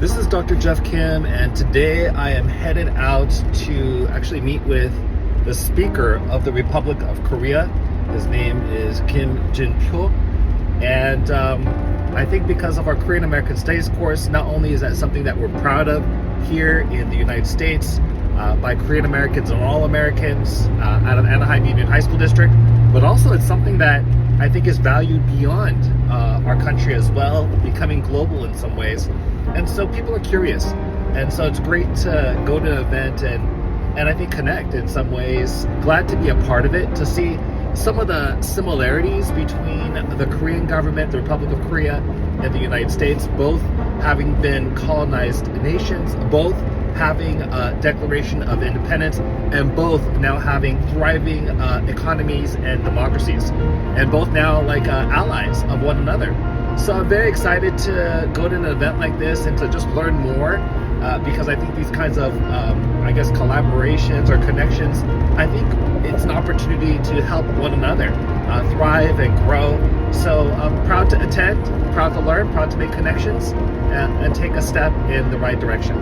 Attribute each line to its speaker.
Speaker 1: This is Dr. Jeff Kim, and today I am headed out to actually meet with the Speaker of the Republic of Korea. His name is Kim Jin-pyo, and I think because of our Korean American Studies course, not only is that something that we're proud of here in the United States by Korean Americans and all Americans out of Anaheim Union High School District, but also it's something that I think is valued beyond our country as well, becoming global in some ways. And so people are curious, and so it's great to go to an event and I think connect in some ways. Glad to be a part of it, to see some of the similarities between the Korean government, the Republic of Korea, and the United States, both having been colonized nations, both having a Declaration of Independence, and both now having thriving economies and democracies, and both now like allies of one another. So I'm very excited to go to an event like this and to just learn more, because I think these kinds of, collaborations or connections, I think it's an opportunity to help one another thrive and grow. So I'm proud to attend, proud to learn, proud to make connections, and take a step in the right direction.